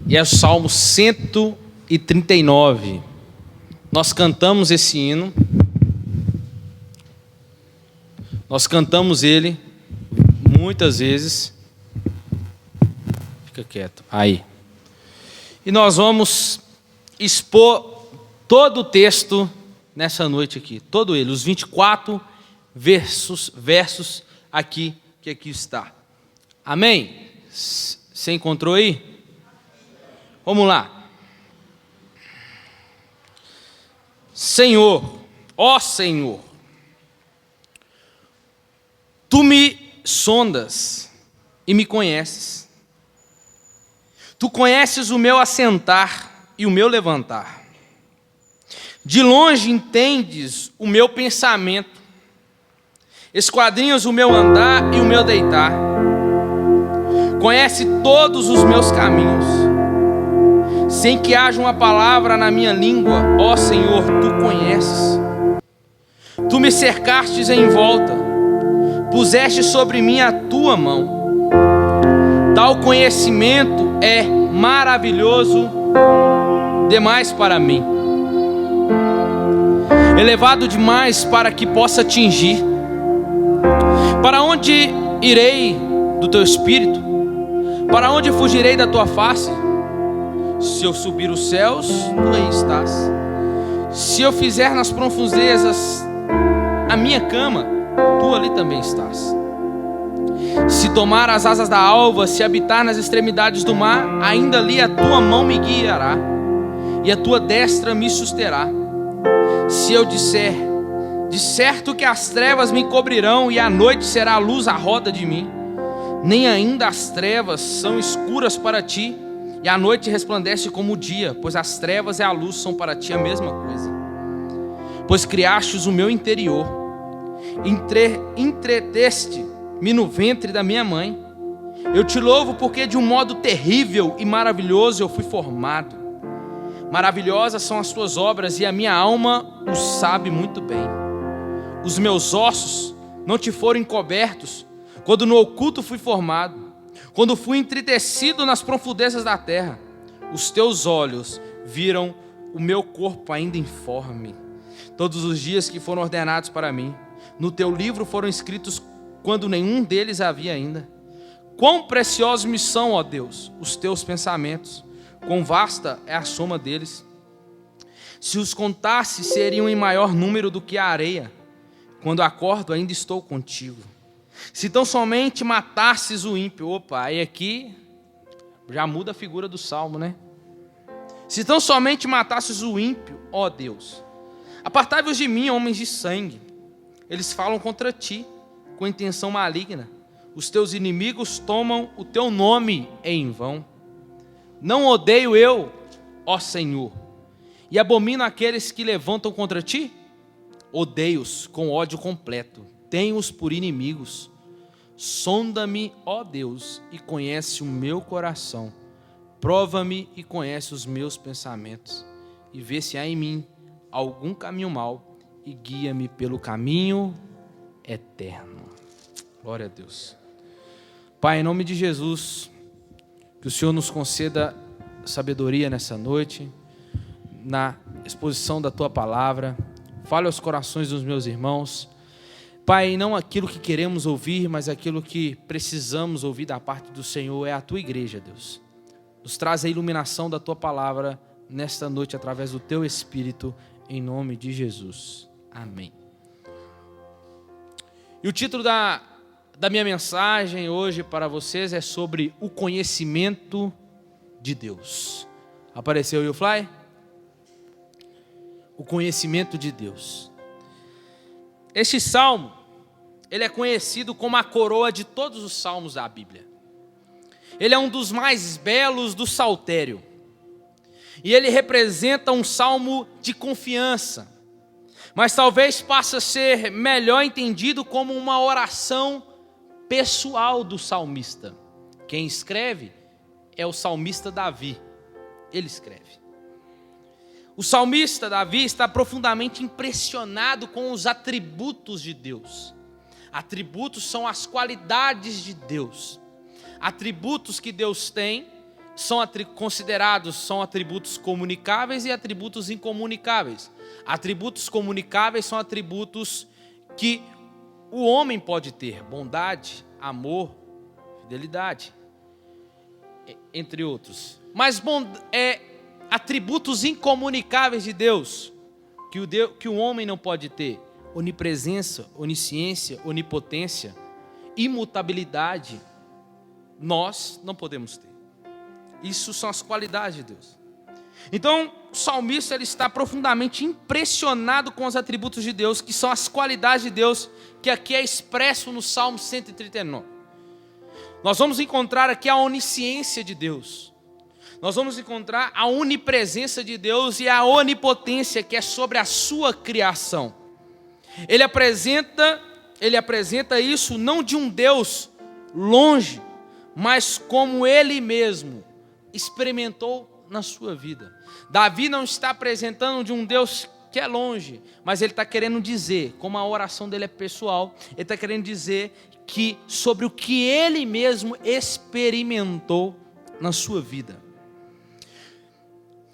E é o Salmo 139. Nós cantamos esse hino. Nós cantamos ele muitas vezes. Fica quieto. Aí. E nós vamos expor todo o texto nessa noite aqui. Todo ele. Os 24 versos aqui, que aqui está. Amém? Você encontrou aí? Vamos lá. Senhor, ó Senhor, Tu me sondas e me conheces. Tu conheces o meu assentar e o meu levantar. De longe entendes o meu pensamento. Esquadrinhas o meu andar e o meu deitar. Conhece todos os meus caminhos. Sem que haja uma palavra na minha língua, ó Senhor, Tu conheces. Tu me cercastes em volta, puseste sobre mim a Tua mão. Tal conhecimento é maravilhoso demais para mim, elevado demais para que possa atingir. Para onde irei do Teu Espírito? Para onde fugirei da Tua face? Se eu subir os céus, Tu aí estás. Se eu fizer nas profundezas a minha cama, Tu ali também estás. Se tomar as asas da alva, se habitar nas extremidades do mar, ainda ali a Tua mão me guiará, e a Tua destra me susterá. Se eu disser, de certo que as trevas me cobrirão, e a noite será a luz à roda de mim, nem ainda as trevas são escuras para Ti, e a noite resplandece como o dia, pois as trevas e a luz são para Ti a mesma coisa. Pois criastes o meu interior, entreteste-me no ventre da minha mãe. Eu Te louvo porque de um modo terrível e maravilhoso eu fui formado. Maravilhosas são as Tuas obras, e a minha alma o sabe muito bem. Os meus ossos não Te foram encobertos, quando no oculto fui formado, quando fui entretecido nas profundezas da terra. Os Teus olhos viram o meu corpo ainda informe. Todos os dias que foram ordenados para mim, no Teu livro foram escritos quando nenhum deles havia ainda. Quão preciosos me são, ó Deus, os Teus pensamentos, quão vasta é a soma deles. Se os contasse, seriam em maior número do que a areia. Quando acordo, ainda estou contigo. Se tão somente matasses o ímpio. Opa, aí aqui já muda a figura do salmo, né? Se tão somente matasses o ímpio, ó Deus, apartai-vos de mim, homens de sangue. Eles falam contra Ti com intenção maligna. Os Teus inimigos tomam o Teu nome em vão. Não odeio eu, ó Senhor, e abomino aqueles que levantam contra Ti? Odeio-os com ódio completo, tenho-os por inimigos. Sonda-me, ó Deus, e conhece o meu coração. Prova-me e conhece os meus pensamentos, e vê se há em mim algum caminho mau, e guia-me pelo caminho eterno. Glória a Deus. Pai, em nome de Jesus, que o Senhor nos conceda sabedoria nessa noite, na exposição da Tua palavra. Fale aos corações dos meus irmãos. Pai, não aquilo que queremos ouvir, mas aquilo que precisamos ouvir da parte do Senhor é a Tua igreja, Deus. Nos traz a iluminação da Tua palavra nesta noite através do Teu Espírito, em nome de Jesus. Amém. E o título da minha mensagem hoje para vocês é sobre o conhecimento de Deus. Apareceu aí o fly? O conhecimento de Deus. Este salmo, ele é conhecido como a coroa de todos os salmos da Bíblia. Ele é um dos mais belos do saltério. E ele representa um salmo de confiança. Mas talvez passe a ser melhor entendido como uma oração pessoal do salmista. Quem escreve é o salmista Davi. Ele escreve. O salmista Davi está profundamente impressionado com os atributos de Deus. Atributos são as qualidades de Deus. Atributos que Deus tem, são atributos comunicáveis e atributos incomunicáveis. Atributos comunicáveis são atributos que o homem pode ter: bondade, amor, fidelidade, entre outros. Mas atributos incomunicáveis de Deus, que o homem não pode ter: onipresença, onisciência, onipotência, imutabilidade, nós não podemos ter. Isso são as qualidades de Deus. Então, o salmista ele está profundamente impressionado com os atributos de Deus, que são as qualidades de Deus, que aqui é expresso no Salmo 139. Nós vamos encontrar aqui a onisciência de Deus. Nós vamos encontrar a onipresença de Deus e a onipotência, que é sobre a sua criação. Ele apresenta isso não de um Deus longe, mas como Ele mesmo experimentou na sua vida. Davi não está apresentando de um Deus que é longe, mas ele está querendo dizer, como a oração dele é pessoal, ele está querendo dizer que sobre o que ele mesmo experimentou na sua vida.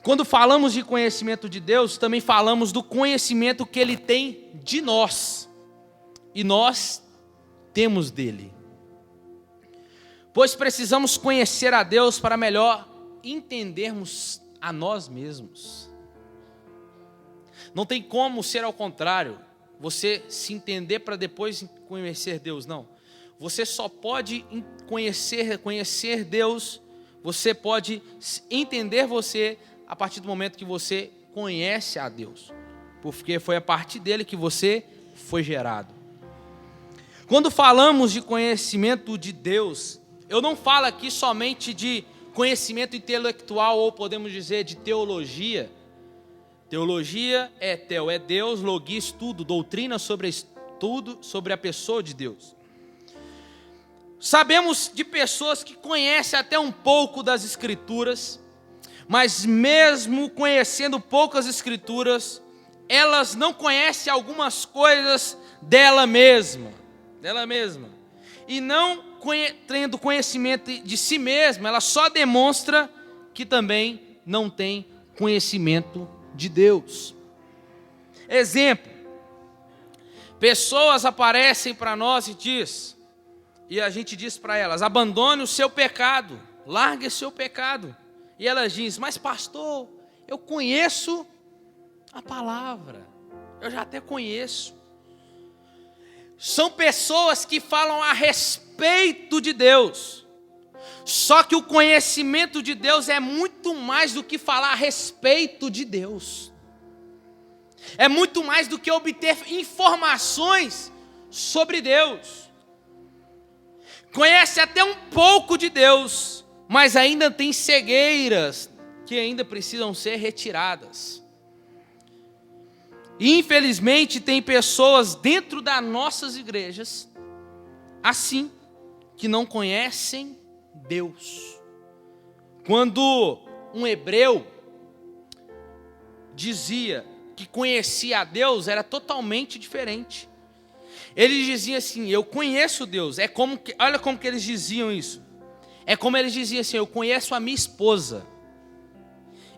Quando falamos de conhecimento de Deus, também falamos do conhecimento que Ele tem de nós, e nós temos dele. Pois precisamos conhecer a Deus para melhor entendermos a nós mesmos. Não tem como ser ao contrário, você se entender para depois conhecer Deus, não. Você só pode conhecer Deus, você pode entender você a partir do momento que você conhece a Deus, porque foi a partir dele que você foi gerado. Quando falamos de conhecimento de Deus, eu não falo aqui somente de conhecimento intelectual, ou podemos dizer de teologia. Teologia é Deus, logia, estudo, doutrina sobre estudo, sobre a pessoa de Deus. Sabemos de pessoas que conhecem até um pouco das Escrituras, mas mesmo conhecendo poucas Escrituras, elas não conhecem algumas coisas dela mesma. E não tendo conhecimento de si mesma, ela só demonstra que também não tem conhecimento de Deus. Exemplo: pessoas aparecem para nós e a gente diz para elas: abandone o seu pecado, largue o seu pecado. E elas dizem: mas pastor, eu conheço a palavra, eu já até conheço. São pessoas que falam a respeito de Deus. Só que o conhecimento de Deus é muito mais do que falar a respeito de Deus. É muito mais do que obter informações sobre Deus. Conhece até um pouco de Deus, mas ainda tem cegueiras que ainda precisam ser retiradas. E infelizmente tem pessoas dentro das nossas igrejas assim, que não conhecem Deus. Quando um hebreu dizia que conhecia a Deus, era totalmente diferente. Eles diziam assim: eu conheço Deus. Olha como que eles diziam isso. É como eles diziam assim: eu conheço a minha esposa.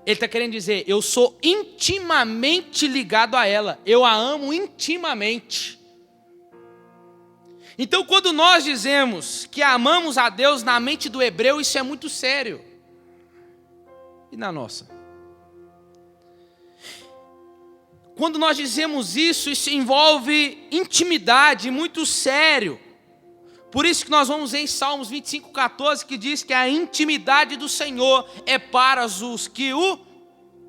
Ele está querendo dizer: eu sou intimamente ligado a ela, eu a amo intimamente. Então, quando nós dizemos que amamos a Deus, na mente do hebreu, isso é muito sério. E na nossa? Quando nós dizemos isso envolve intimidade, muito sério. Por isso que nós vamos ver em Salmos 25:14, que diz que a intimidade do Senhor é para os que o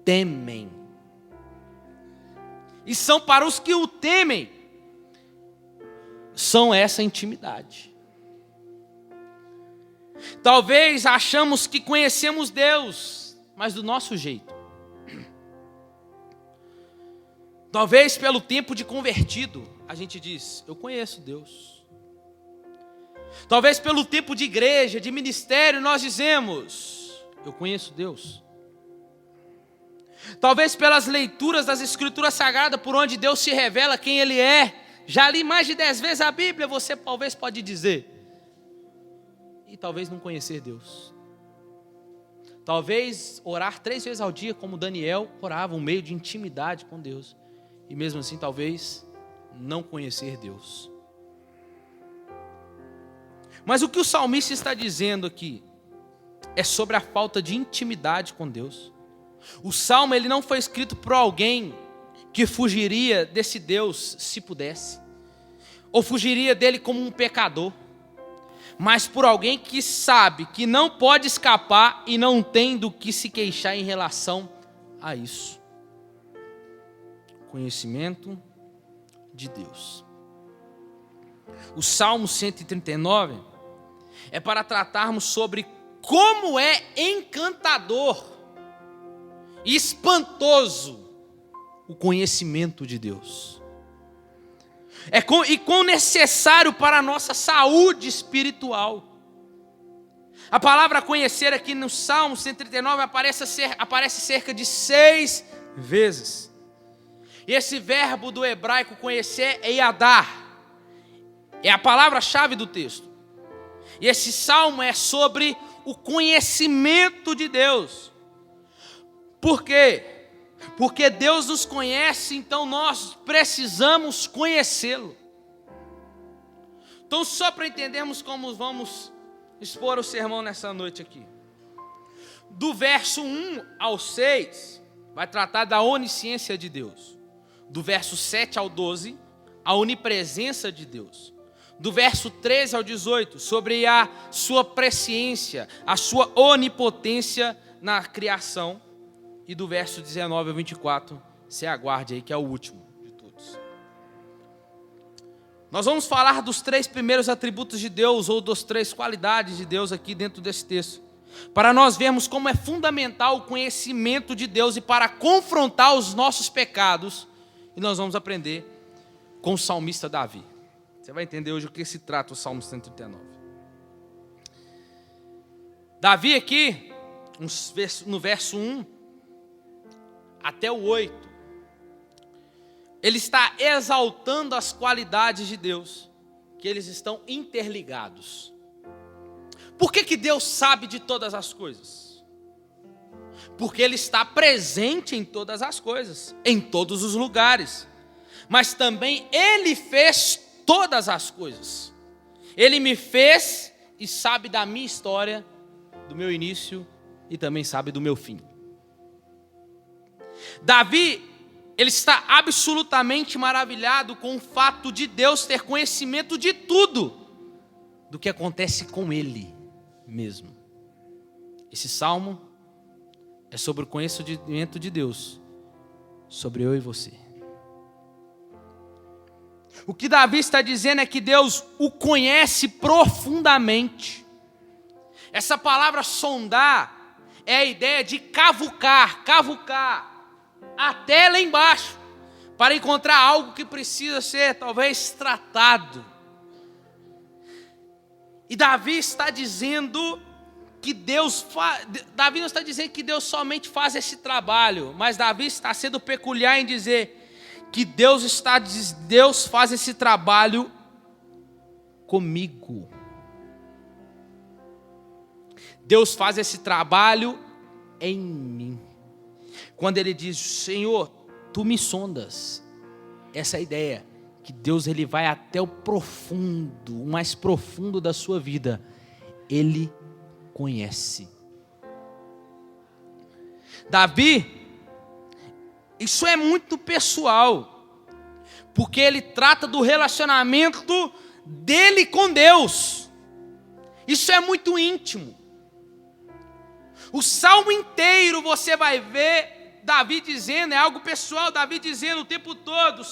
temem. E são para os que o temem, são essa intimidade. Talvez achamos que conhecemos Deus, mas do nosso jeito. Talvez pelo tempo de convertido, a gente diz: eu conheço Deus. Talvez pelo tempo de igreja, de ministério, nós dizemos: eu conheço Deus. Talvez pelas leituras das Escrituras Sagradas, por onde Deus se revela quem Ele é. Já li mais de 10 vezes a Bíblia, você talvez pode dizer. E talvez não conhecer Deus. Talvez orar 3 vezes ao dia, como Daniel orava, um meio de intimidade com Deus. E mesmo assim, talvez não conhecer Deus. Mas o que o salmista está dizendo aqui é sobre a falta de intimidade com Deus. O salmo ele não foi escrito por alguém que fugiria desse Deus se pudesse, ou fugiria dele como um pecador, mas por alguém que sabe que não pode escapar e não tem do que se queixar em relação a isso. Conhecimento de Deus. O Salmo 139 é para tratarmos sobre como é encantador e espantoso o conhecimento de Deus. E quão necessário para a nossa saúde espiritual. A palavra conhecer aqui no Salmo 139 aparece cerca de 6 vezes. E esse verbo do hebraico conhecer é yadar. É a palavra-chave do texto. E esse salmo é sobre o conhecimento de Deus. Por quê? Porque Deus nos conhece, então nós precisamos conhecê-lo. Então, só para entendermos como vamos expor o sermão nessa noite aqui. Do verso 1 ao 6, vai tratar da onisciência de Deus. Do verso 7 ao 12, a onipresença de Deus. Do verso 13 ao 18, sobre a sua presciência, a sua onipotência na criação. E do verso 19 ao 24, você aguarde aí, que é o último de todos. Nós vamos falar dos 3 primeiros atributos de Deus, ou das 3 qualidades de Deus aqui dentro desse texto, para nós vermos como é fundamental o conhecimento de Deus e para confrontar os nossos pecados. E nós vamos aprender com o salmista Davi. Você vai entender hoje o que se trata o Salmo 139. Davi aqui, no verso 1, até o 8, ele está exaltando as qualidades de Deus, que eles estão interligados. Por que Deus sabe de todas as coisas? Porque Ele está presente em todas as coisas, em todos os lugares. Mas também Ele fez todas as coisas. Ele me fez e sabe da minha história, do meu início e também sabe do meu fim. Davi, ele está absolutamente maravilhado com o fato de Deus ter conhecimento de tudo do que acontece com ele mesmo. Esse salmo é sobre o conhecimento de Deus, sobre eu e você. O que Davi está dizendo é que Deus o conhece profundamente. Essa palavra sondar é a ideia de cavucar até lá embaixo, para encontrar algo que precisa ser talvez tratado. E Davi está dizendo que Davi não está dizendo que Deus somente faz esse trabalho, mas Davi está sendo peculiar em dizer que Deus faz esse trabalho comigo. Deus faz esse trabalho em mim. Quando ele diz, Senhor, tu me sondas. Essa é a ideia, que Deus ele vai até o profundo, o mais profundo da sua vida. Ele conhece. Davi, isso é muito pessoal, porque ele trata do relacionamento dele com Deus. Isso é muito íntimo. O salmo inteiro você vai ver Davi dizendo, é algo pessoal, Davi dizendo o tempo todo,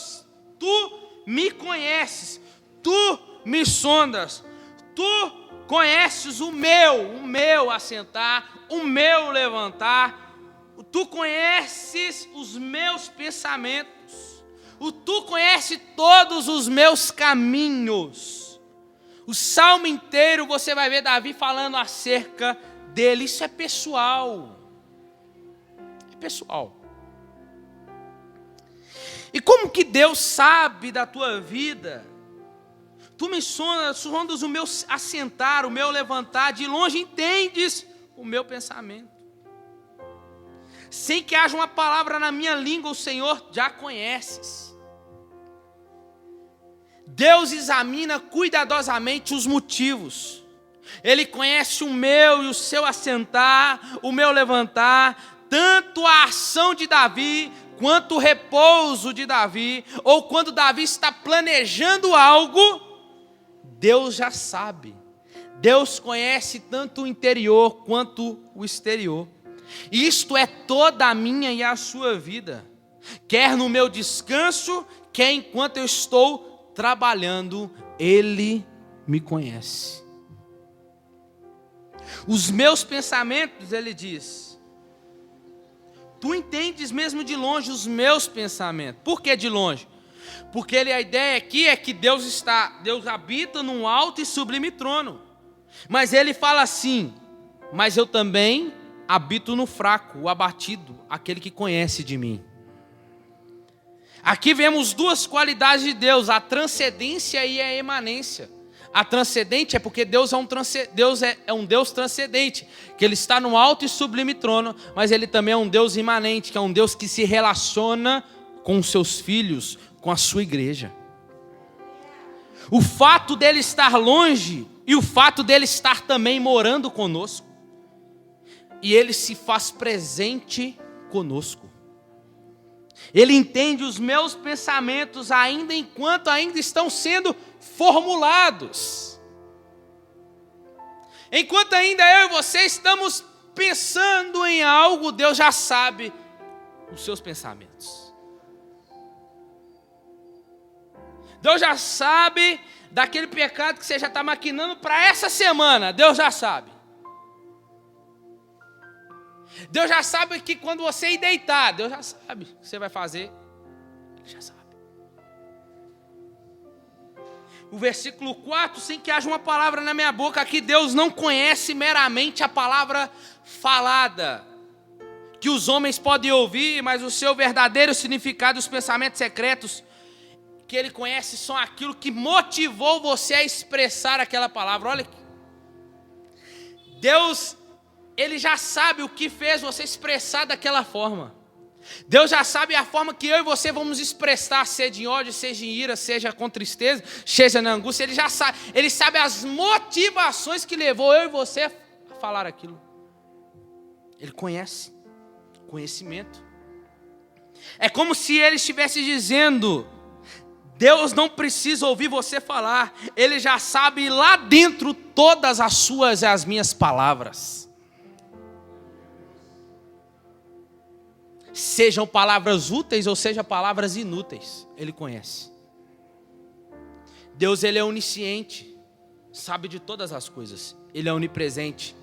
tu me conheces, tu me sondas, tu conheces o meu assentar, o meu levantar, tu conheces os meus pensamentos, tu conheces todos os meus caminhos. O salmo inteiro você vai ver Davi falando acerca dele. Isso é pessoal. É pessoal. E como que Deus sabe da tua vida? Tu me sondas o meu assentar, o meu levantar, de longe entendes o meu pensamento. sem que haja uma palavra na minha língua, o Senhor já conheces. Deus examina cuidadosamente os motivos. Ele conhece o meu e o seu assentar, o meu levantar, tanto a ação de Davi, quanto o repouso de Davi, ou quando Davi está planejando algo, Deus já sabe. Deus conhece tanto o interior quanto o exterior. Isto é toda a minha e a sua vida. Quer no meu descanso, quer enquanto eu estou trabalhando, Ele me conhece. Os meus pensamentos, Ele diz, tu entendes mesmo de longe os meus pensamentos. Por que de longe? Porque a ideia aqui é que Deus habita num alto e sublime trono. Mas Ele fala assim, mas eu também habito no fraco, o abatido, aquele que conhece de mim. Aqui vemos duas qualidades de Deus, a transcendência e a emanência. A transcendente é porque Deus é um Deus transcendente, que Ele está no alto e sublime trono, mas Ele também é um Deus imanente, que é um Deus que se relaciona com os seus filhos, com a sua igreja. O fato dele estar longe e o fato dele estar também morando conosco, e Ele se faz presente conosco. Ele entende os meus pensamentos ainda enquanto ainda estão sendo formulados. Enquanto ainda eu e você estamos pensando em algo, Deus já sabe os seus pensamentos. Deus já sabe daquele pecado que você já está maquinando para essa semana. Deus já sabe. Deus já sabe que quando você ir deitar, Deus já sabe o que você vai fazer. Ele já sabe. O versículo 4, sem que haja uma palavra na minha boca, aqui Deus não conhece meramente a palavra falada, que os homens podem ouvir, mas o seu verdadeiro significado, os pensamentos secretos que Ele conhece são aquilo que motivou você a expressar aquela palavra. Olha aqui. Deus, Ele já sabe o que fez você expressar daquela forma. Deus já sabe a forma que eu e você vamos expressar, seja em ódio, seja em ira, seja com tristeza, seja na angústia. Ele já sabe, Ele sabe as motivações que levou eu e você a falar aquilo. Ele conhece, conhecimento. É como se Ele estivesse dizendo: Deus não precisa ouvir você falar, Ele já sabe lá dentro todas as suas e as minhas palavras. Sejam palavras úteis ou sejam palavras inúteis, Ele conhece. Deus, Ele é onisciente, sabe de todas as coisas. Ele é onipresente,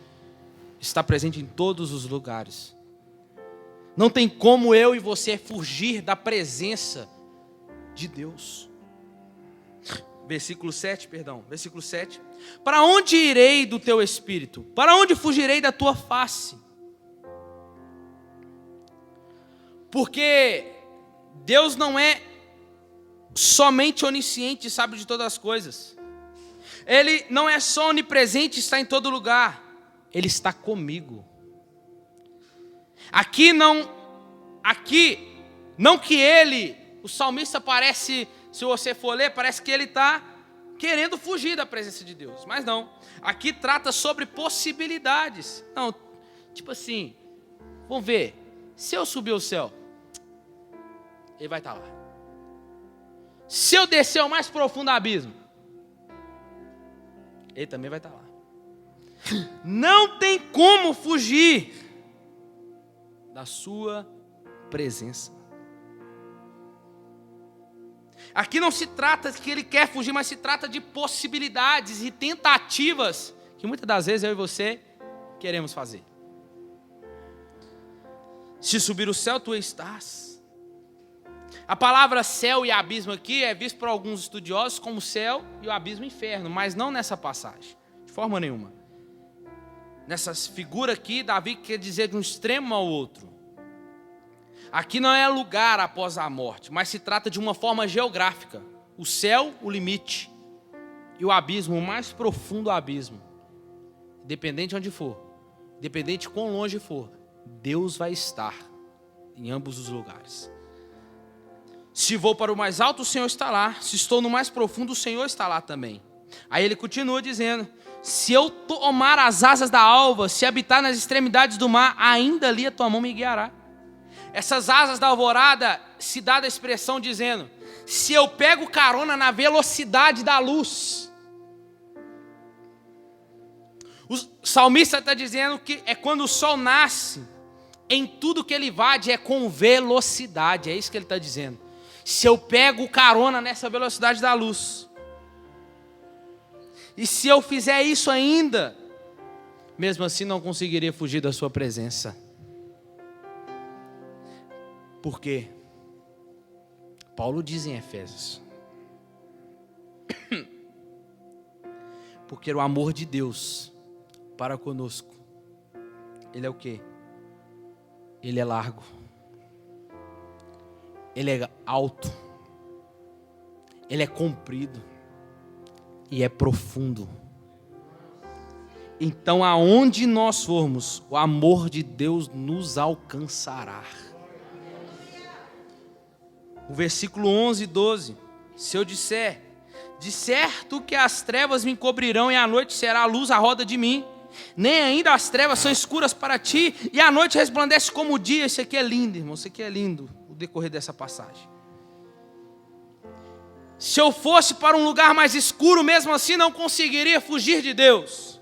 está presente em todos os lugares. Não tem como eu e você fugir da presença de Deus. Versículo 7. Para onde irei do teu espírito? Para onde fugirei da tua face? Porque Deus não é somente onisciente e sabe de todas as coisas. Ele não é só onipresente e está em todo lugar. Ele está comigo. Aqui não que ele, o salmista parece, se você for ler, parece que ele está querendo fugir da presença de Deus. Mas não, aqui trata sobre possibilidades. Não, tipo assim, vamos ver, se eu subir ao céu, Ele vai estar lá. Se eu descer ao mais profundo abismo, Ele também vai estar lá. Não tem como fugir da sua presença. Aqui não se trata de que Ele quer fugir, mas se trata de possibilidades e tentativas que muitas das vezes eu e você queremos fazer. Se subir o céu, tu estás. A palavra céu e abismo aqui é visto por alguns estudiosos como céu e o abismo inferno, mas não nessa passagem, de forma nenhuma. Nessa figura aqui, Davi quer dizer de um extremo ao outro. Aqui não é lugar após a morte, mas se trata de uma forma geográfica. O céu, o limite, e o abismo, o mais profundo abismo. Independente de onde for, independente de quão longe for, Deus vai estar em ambos os lugares. Se vou para o mais alto, o Senhor está lá. Se estou no mais profundo, o Senhor está lá também. Aí ele continua dizendo: se eu tomar as asas da alva, se habitar nas extremidades do mar, ainda ali a tua mão me guiará. Essas asas da alvorada se dá da expressão dizendo: se eu pego carona na velocidade da luz. O salmista está dizendo que é quando o sol nasce, em tudo que ele invade é com velocidade. É isso que ele está dizendo. Se eu pego carona nessa velocidade da luz, e se eu fizer isso ainda, mesmo assim não conseguiria fugir da sua presença. Por quê? Paulo diz em Efésios: porque o amor de Deus para conosco, ele é o quê? Ele é largo, ele é alto, ele é comprido e é profundo. Então aonde nós formos, o amor de Deus nos alcançará. O versículo 11 e 12: se eu disser, de certo que as trevas me encobrirão e a noite será a luz à roda de mim, nem ainda as trevas são escuras para ti, e a noite resplandece como o dia. Isso aqui é lindo, irmão, isso aqui é lindo, o decorrer dessa passagem. Se eu fosse para um lugar mais escuro, mesmo assim não conseguiria fugir de Deus.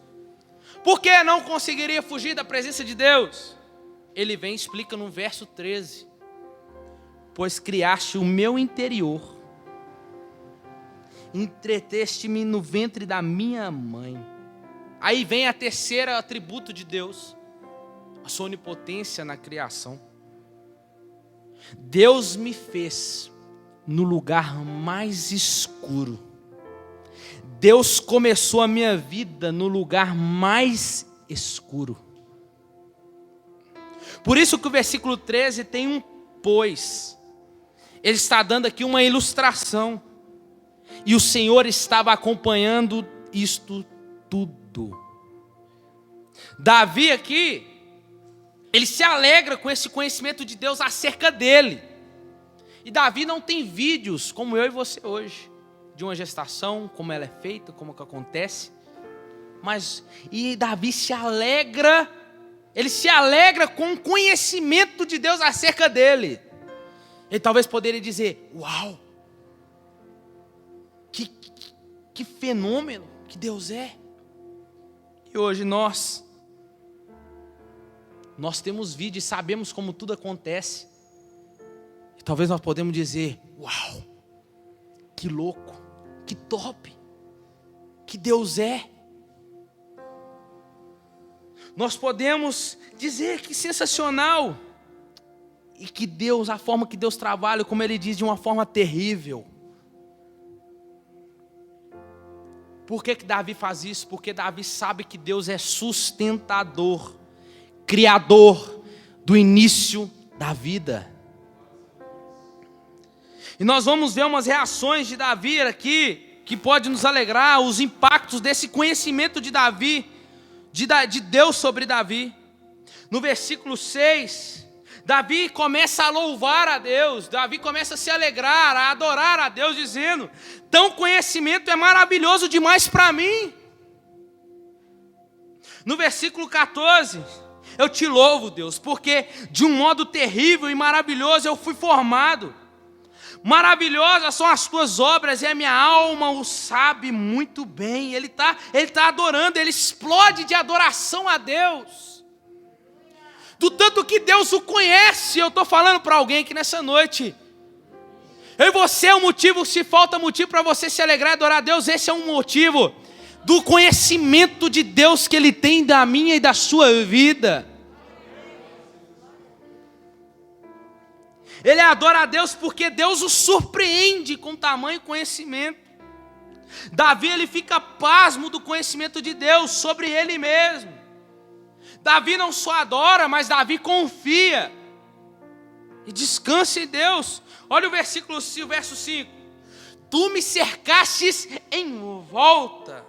Por que não conseguiria fugir da presença de Deus? Ele vem e explica no verso 13: pois criaste o meu interior, entreteste-me no ventre da minha mãe. Aí vem a terceira atributo de Deus, a sua onipotência na criação. Deus me fez no lugar mais escuro. Deus começou a minha vida no lugar mais escuro. Por isso que o versículo 13 tem um pois. Ele está dando aqui uma ilustração. E o Senhor estava acompanhando isto tudo. Davi aqui, ele se alegra com esse conhecimento de Deus acerca dele. E Davi não tem vídeos como eu e você hoje, de uma gestação, como ela é feita, como que acontece. E Davi se alegra, ele se alegra com o conhecimento de Deus acerca dele. Ele talvez poderia dizer: uau, que fenômeno que Deus é. E hoje nós temos vídeo e sabemos como tudo acontece. E talvez nós podemos dizer: uau, que louco, que top, que Deus é. Nós podemos dizer que sensacional. E que Deus, a forma que Deus trabalha, como Ele diz, de uma forma terrível. Por que Davi faz isso? Porque Davi sabe que Deus é sustentador, criador do início da vida. E nós vamos ver umas reações de Davi aqui, que pode nos alegrar, os impactos desse conhecimento de Davi, de Deus sobre Davi. No versículo 6, Davi começa a louvar a Deus, Davi começa a se alegrar, a adorar a Deus, dizendo: tão conhecimento é maravilhoso demais para mim. No versículo 14, eu te louvo, Deus, porque de um modo terrível e maravilhoso eu fui formado. Maravilhosas são as tuas obras e a minha alma o sabe muito bem. Ele tá adorando, ele explode de adoração a Deus. Do tanto que Deus o conhece. Eu estou falando para alguém que nessa noite, eu e você é um motivo, se falta motivo para você se alegrar e adorar a Deus, esse é um motivo do conhecimento de Deus que Ele tem da minha e da sua vida. Ele adora a Deus porque Deus o surpreende com tamanho conhecimento. Davi, ele fica pasmo do conhecimento de Deus sobre ele mesmo. Davi não só adora, mas Davi confia e descansa em Deus. Olha o verso 5. Tu me cercastes em volta.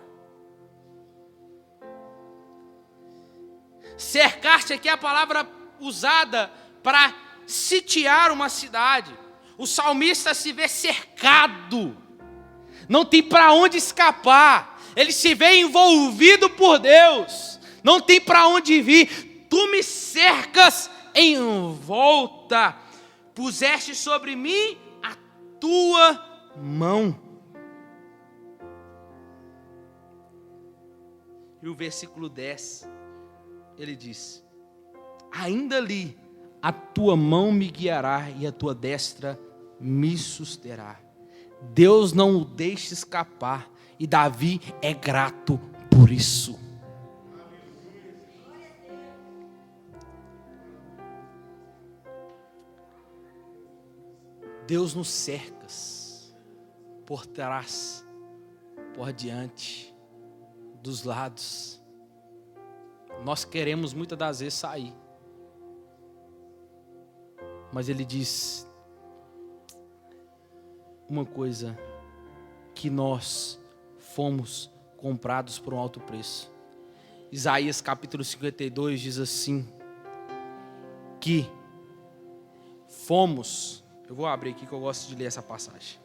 Cercaste aqui é a palavra usada para sitiar uma cidade. O salmista se vê cercado, não tem para onde escapar, ele se vê envolvido por Deus, não tem para onde vir. Tu me cercas em volta, puseste sobre mim a tua mão. E o versículo 10, ele diz: ainda ali a tua mão me guiará e a tua destra me susterá. Deus não o deixa escapar, e Davi é grato por isso. Deus nos cerca por trás, por diante, dos lados. Nós queremos muitas das vezes sair, mas Ele diz uma coisa: que nós fomos comprados por um alto preço. Isaías capítulo 52 diz assim, que fomos, eu vou abrir aqui que eu gosto de ler essa passagem,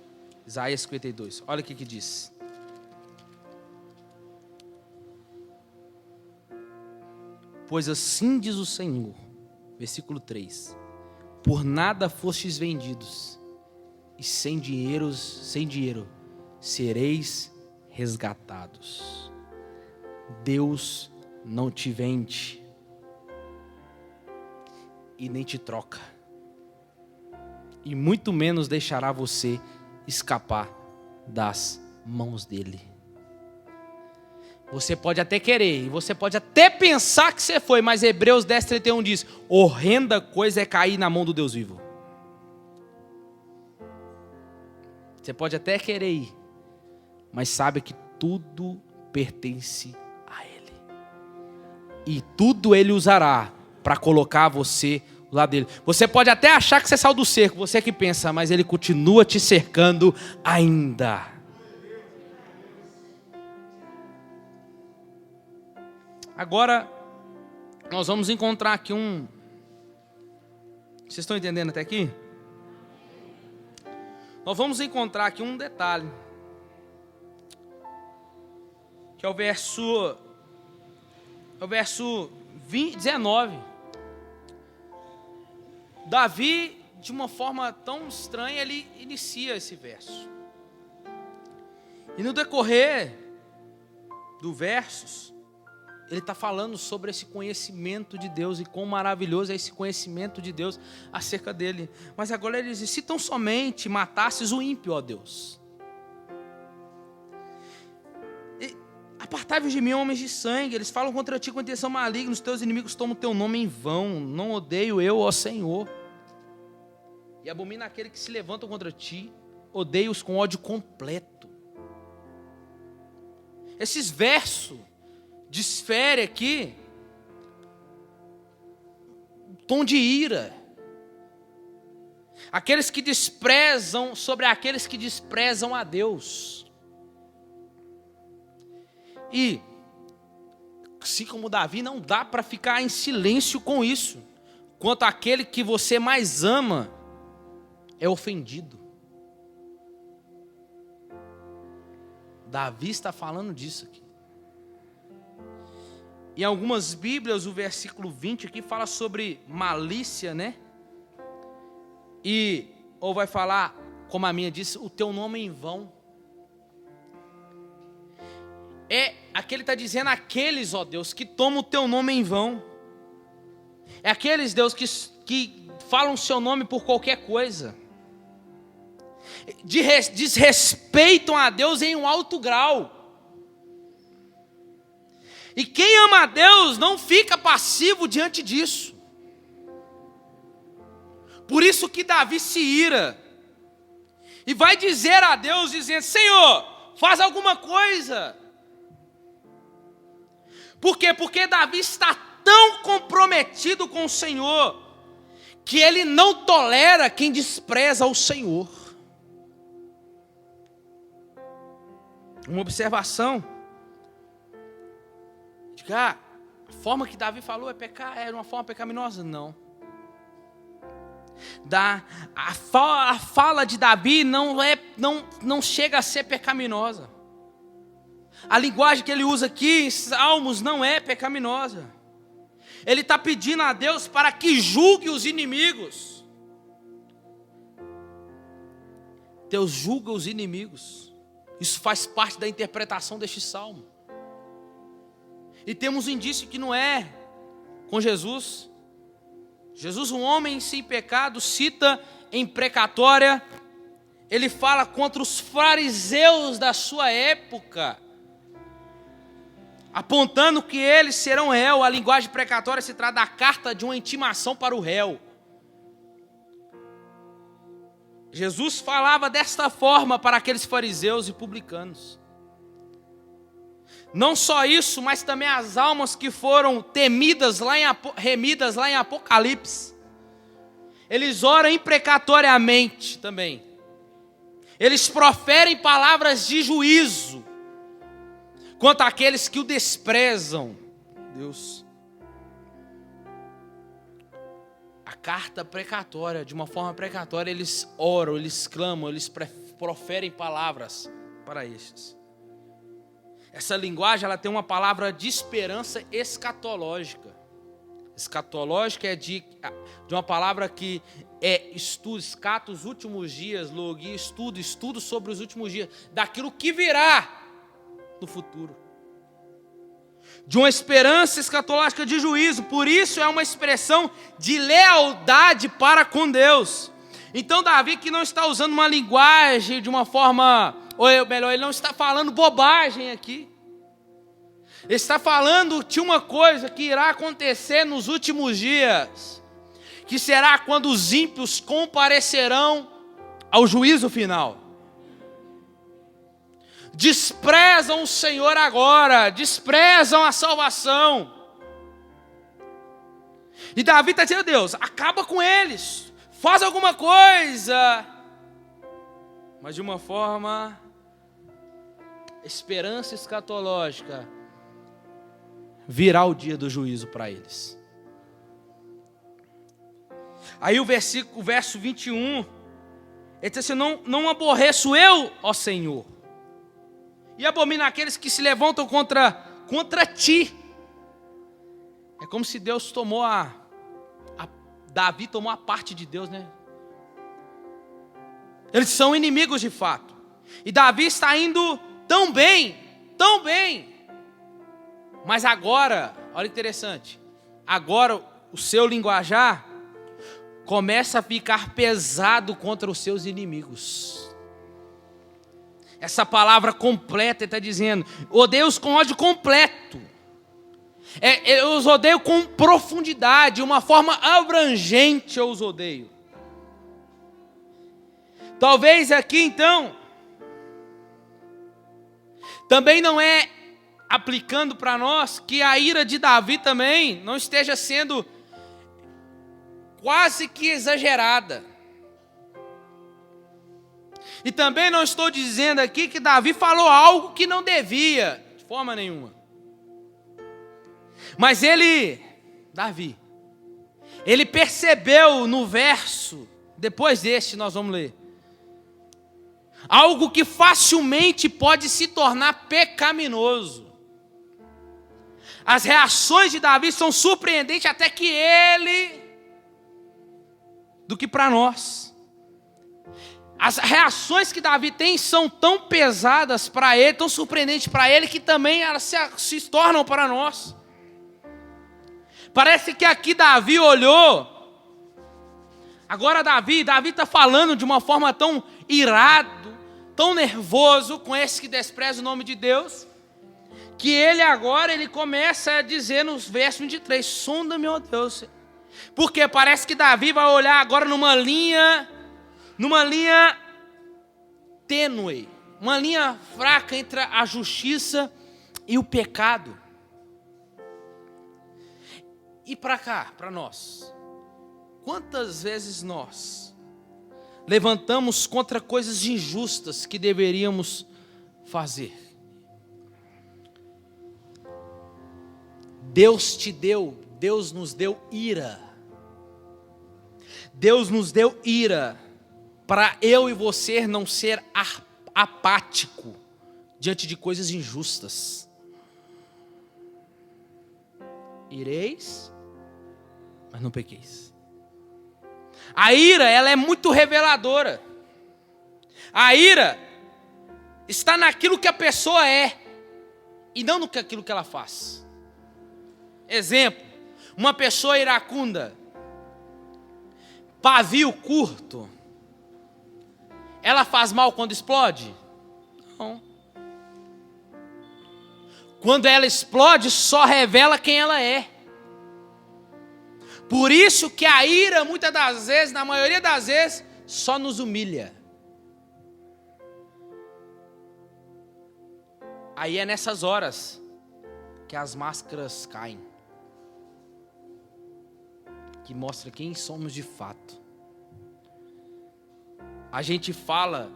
Isaías 52, olha o que diz: pois assim diz o Senhor, versículo 3, por nada fostes vendidos, e sem dinheiro sereis resgatados. Deus não te vende e nem te troca, e muito menos deixará você escapar das mãos dele. Você pode até querer, e você pode até pensar que você foi, mas Hebreus 10:31 diz: horrenda coisa é cair na mão do Deus vivo. Você pode até querer ir, mas sabe que tudo pertence a Ele. E tudo Ele usará para colocar você do lado dele. Você pode até achar que você saiu do cerco, você que pensa, mas Ele continua te cercando ainda. Agora, nós vamos encontrar aqui Vocês estão entendendo até aqui? Nós vamos encontrar aqui um detalhe, que é o verso 19. Davi, de uma forma tão estranha, ele inicia esse verso. E no decorrer dos versos, ele está falando sobre esse conhecimento de Deus e quão maravilhoso é esse conhecimento de Deus acerca dele. Mas agora ele diz: se tão somente matasses o ímpio, ó Deus. Apartai-vos de mim, homens de sangue, eles falam contra ti com intenção maligna, os teus inimigos tomam o teu nome em vão. Não odeio eu, ó Senhor. E abomina aquele que se levantam contra ti, odeio-os com ódio completo. Esses versos desfere aqui um tom de ira. Aqueles que desprezam, sobre aqueles que desprezam a Deus. E, assim como Davi, não dá para ficar em silêncio com isso. Quanto àquele que você mais ama é ofendido. Davi está falando disso aqui. Em algumas Bíblias, o versículo 20 aqui fala sobre malícia, né? Ou vai falar, como a minha disse, o teu nome em vão. Aqui ele está dizendo aqueles, ó Deus, que tomam o teu nome em vão. É aqueles, Deus, que falam o seu nome por qualquer coisa. Desrespeitam a Deus em um alto grau. E quem ama a Deus não fica passivo diante disso. Por isso que Davi se ira. E vai dizer a Deus, dizendo: Senhor, faz alguma coisa. Por quê? Porque Davi está tão comprometido com o Senhor, que ele não tolera quem despreza o Senhor. Uma observação. A forma que Davi falou é pecar, era uma forma pecaminosa? Não. A fala de Davi não chega a ser pecaminosa. A linguagem que ele usa aqui em Salmos não é pecaminosa. Ele está pedindo a Deus para que julgue os inimigos. Deus julga os inimigos. Isso faz parte da interpretação deste salmo. E temos um indício que não é com Jesus. Jesus, um homem sem pecado, cita em precatória, ele fala contra os fariseus da sua época, apontando que eles serão réu. A linguagem precatória se trata da carta de uma intimação para o réu. Jesus falava desta forma para aqueles fariseus e publicanos. Não só isso, mas também as almas que foram remidas lá em Apocalipse. Eles oram imprecatoriamente também. Eles proferem palavras de juízo contra aqueles que o desprezam. Deus. A carta precatória, de uma forma precatória, eles oram, eles clamam, eles proferem palavras para estes. Essa linguagem, ela tem uma palavra de esperança escatológica. Escatológica é de uma palavra que é estudo, escato, os últimos dias, logia, estudo sobre os últimos dias, daquilo que virá no futuro. De uma esperança escatológica de juízo, por isso é uma expressão de lealdade para com Deus. Então Davi, que não está usando uma linguagem de uma forma, ou melhor, ele não está falando bobagem aqui. Ele está falando de uma coisa que irá acontecer nos últimos dias, que será quando os ímpios comparecerão ao juízo final. Desprezam o Senhor agora, desprezam a salvação. E Davi está dizendo a Deus, acaba com eles, faz alguma coisa. Mas de uma forma, esperança escatológica, virá o dia do juízo para eles. Aí o verso 21, ele diz assim, não aborreço eu, ó Senhor, e abomina aqueles que se levantam contra ti. É como se Deus tomou Davi tomou a parte de Deus, né? Eles são inimigos de fato. E Davi está indo tão bem. Mas agora, olha interessante, agora o seu linguajar começa a ficar pesado contra os seus inimigos. Essa palavra completa, ele está dizendo, odeio-os com ódio completo. Eu os odeio com profundidade, uma forma abrangente eu os odeio. Talvez aqui então, também não é aplicando para nós que a ira de Davi também não esteja sendo quase que exagerada. E também não estou dizendo aqui que Davi falou algo que não devia, de forma nenhuma. Mas Davi, ele percebeu no verso, depois deste nós vamos ler, algo que facilmente pode se tornar pecaminoso. As reações de Davi são surpreendentes até que do que para nós. As reações que Davi tem são tão pesadas para ele, tão surpreendentes para ele, que também elas se tornam para nós. Parece que aqui Davi olhou. Agora Davi está falando de uma forma tão irado, tão nervoso com esse que despreza o nome de Deus, que ele começa a dizer nos versos 23, sonda-me, ó Deus. Porque parece que Davi vai olhar agora numa linha tênue, uma linha fraca entre a justiça e o pecado. E para cá, para nós, quantas vezes nós levantamos contra coisas injustas que deveríamos fazer? Deus nos deu ira. Deus nos deu ira para eu e você não ser apático diante de coisas injustas. Ireis, mas não pequeis. A ira, ela é muito reveladora. A ira está naquilo que a pessoa é e não naquilo que ela faz. Exemplo, uma pessoa iracunda, pavio curto, ela faz mal quando explode? Não. Quando ela explode, só revela quem ela é. Por isso que a ira, muitas das vezes, na maioria das vezes, só nos humilha. Aí é nessas horas que as máscaras caem, que mostra quem somos de fato. A gente fala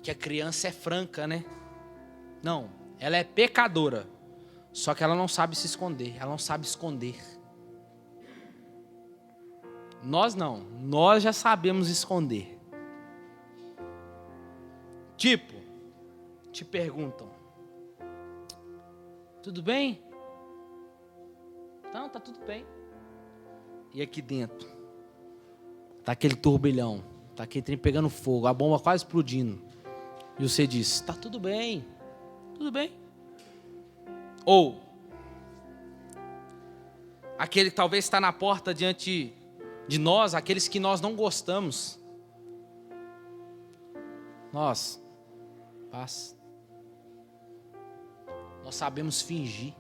que a criança é franca, né? Não, ela é pecadora, só que ela não sabe se esconder, ela não sabe esconder. Nós não, nós já sabemos esconder. Tipo, te perguntam: tudo bem? Não, tá tudo bem. E aqui dentro tá aquele turbilhão, tá aquele trem pegando fogo, a bomba quase explodindo. E você diz: tá tudo bem, tudo bem. Ou aquele que talvez está na porta diante de nós, aqueles que nós não gostamos. Nós, paz. Nós sabemos fingir.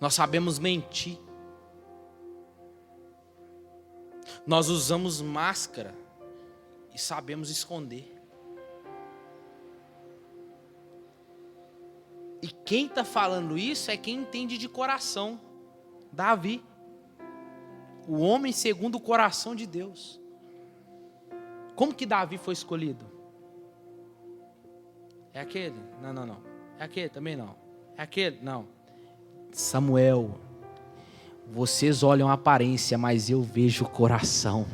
Nós sabemos mentir. Nós usamos máscara e sabemos esconder. E quem está falando isso é quem entende de coração. Davi. O homem segundo o coração de Deus. Como que Davi foi escolhido? É aquele? Não. É aquele também não. É aquele? Não. Samuel, vocês olham a aparência, mas eu vejo o coração.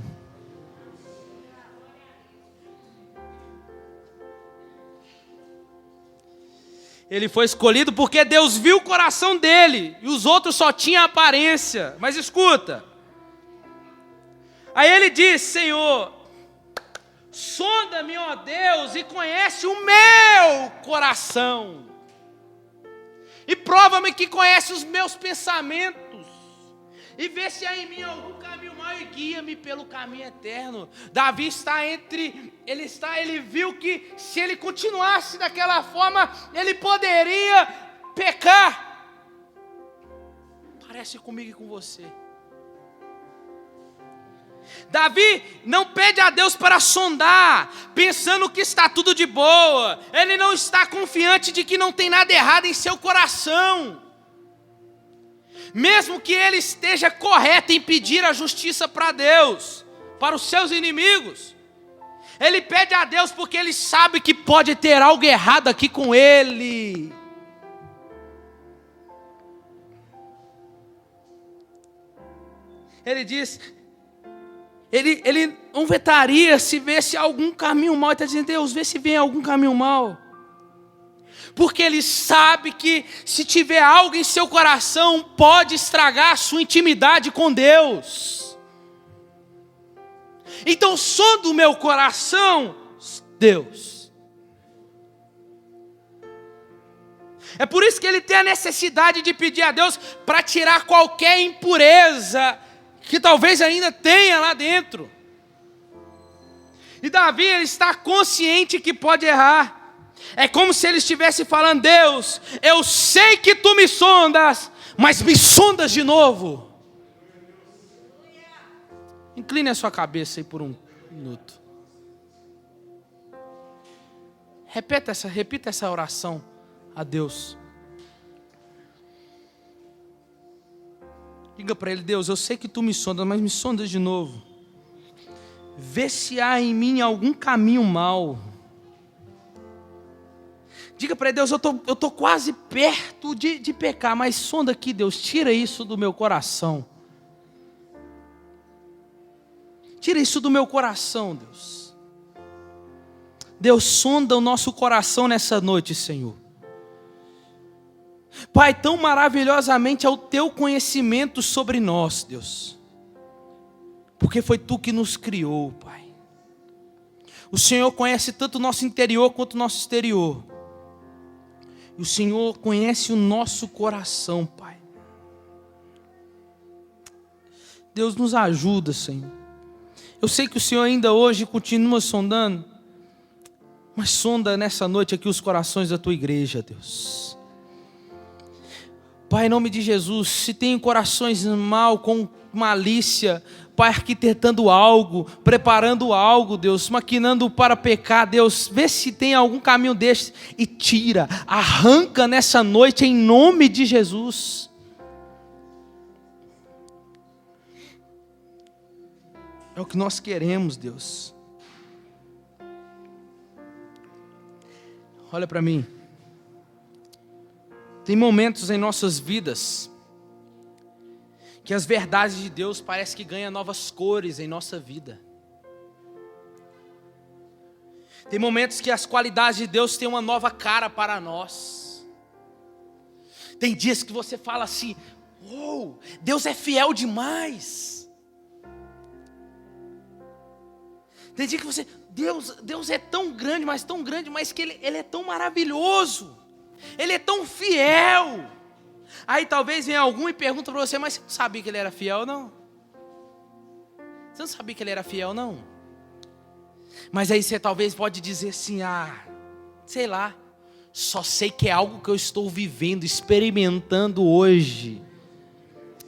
Ele foi escolhido porque Deus viu o coração dele e os outros só tinham a aparência. Mas escuta. Aí ele diz: Senhor, sonda-me, ó Deus, e conhece o meu coração. E prova-me que conhece os meus pensamentos. E vê se há em mim algum caminho mau e guia-me pelo caminho eterno. Davi ele viu que se ele continuasse daquela forma, ele poderia pecar. Parece comigo e com você. Davi não pede a Deus para sondar, pensando que está tudo de boa. Ele não está confiante de que não tem nada errado em seu coração. Mesmo que ele esteja correto em pedir a justiça para Deus, para os seus inimigos, ele pede a Deus porque ele sabe que pode ter algo errado aqui com ele. Ele diz... Ele não vetaria se vesse algum caminho mal. Ele está dizendo: Deus, vê se vem algum caminho mal. Porque ele sabe que se tiver algo em seu coração, pode estragar a sua intimidade com Deus. Então, sonda o meu coração, Deus. É por isso que ele tem a necessidade de pedir a Deus para tirar qualquer impureza que talvez ainda tenha lá dentro. E Davi, ele está consciente que pode errar. É como se ele estivesse falando: Deus, eu sei que tu me sondas, mas me sondas de novo. Incline a sua cabeça aí por um minuto. Repita essa oração a Deus. Diga para ele: Deus, eu sei que tu me sondas, mas me sondas de novo. Vê se há em mim algum caminho mau. Diga para ele: Deus, eu tô quase perto de pecar, mas sonda aqui, Deus, tira isso do meu coração. Tira isso do meu coração, Deus. Deus, sonda o nosso coração nessa noite, Senhor. Pai, tão maravilhosamente é o teu conhecimento sobre nós, Deus. Porque foi tu que nos criou, Pai. O Senhor conhece tanto o nosso interior quanto o nosso exterior. E o Senhor conhece o nosso coração, Pai. Deus, nos ajuda, Senhor. Eu sei que o Senhor ainda hoje continua sondando, mas sonda nessa noite aqui os corações da tua igreja, Deus. Pai, em nome de Jesus, se tem corações mal, com malícia, Pai, arquitetando algo, preparando algo, Deus, maquinando para pecar, Deus, vê se tem algum caminho deste e tira, arranca nessa noite em nome de Jesus. É o que nós queremos, Deus. Olha para mim. Tem momentos em nossas vidas que as verdades de Deus parecem que ganham novas cores em nossa vida. Tem momentos que as qualidades de Deus têm uma nova cara para nós. Tem dias que você fala assim: uou, Deus é fiel demais. Tem dia que você, Deus é tão grande, mas que Ele é tão maravilhoso. Ele é tão fiel. Aí talvez venha algum e pergunta para você: mas você não sabia que Ele era fiel, não? Você não sabia que Ele era fiel, não? Mas aí você talvez pode dizer assim: sei lá, só sei que é algo que eu estou vivendo, experimentando hoje.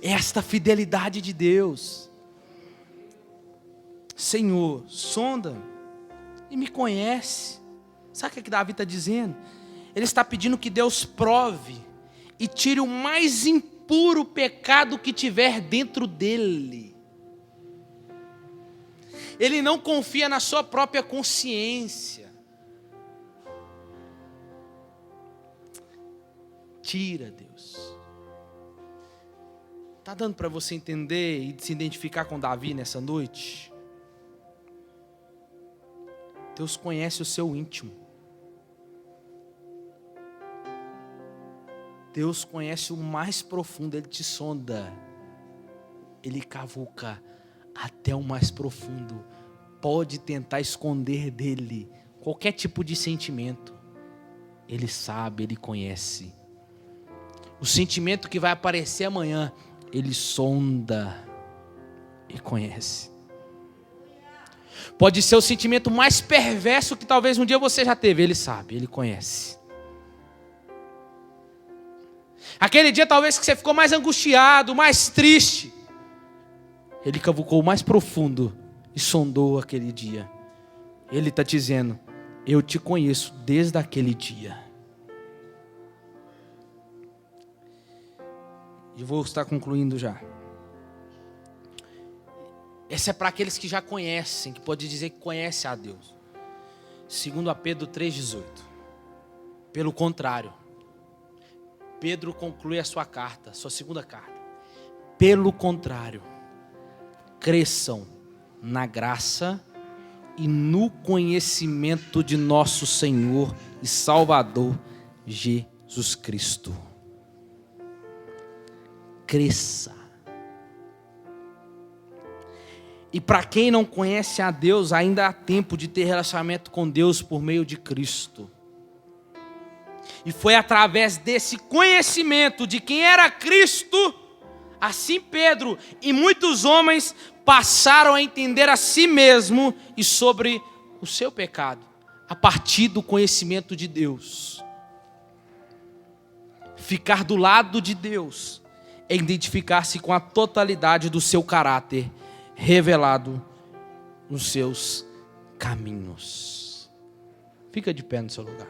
Esta fidelidade de Deus. Senhor, sonda e me conhece. Sabe o que Davi está dizendo? Ele está pedindo que Deus prove e tire o mais impuro pecado que tiver dentro dele. Ele não confia na sua própria consciência. Tira, Deus. Está dando para você entender e se identificar com Davi nessa noite? Deus conhece o seu íntimo. Deus conhece o mais profundo, Ele te sonda. Ele cavuca até o mais profundo. Pode tentar esconder dele qualquer tipo de sentimento. Ele sabe, Ele conhece. O sentimento que vai aparecer amanhã, Ele sonda e conhece. Pode ser o sentimento mais perverso que talvez um dia você já teve. Ele sabe, Ele conhece. Aquele dia talvez que você ficou mais angustiado, mais triste. Ele cavucou o mais profundo e sondou aquele dia. Ele está dizendo: eu te conheço desde aquele dia. E vou estar concluindo já. Essa é para aqueles que já conhecem, que pode dizer que conhece a Deus. 2 Pedro 3,18. Pelo contrário, Pedro conclui a sua carta, sua segunda carta. Pelo contrário, cresçam na graça e no conhecimento de nosso Senhor e Salvador Jesus Cristo. Cresça. E para quem não conhece a Deus, ainda há tempo de ter relacionamento com Deus por meio de Cristo. E foi através desse conhecimento de quem era Cristo, assim Pedro e muitos homens passaram a entender a si mesmo e sobre o seu pecado, a partir do conhecimento de Deus. Ficar do lado de Deus é identificar-se com a totalidade do seu caráter, revelado nos seus caminhos. Fica de pé no seu lugar.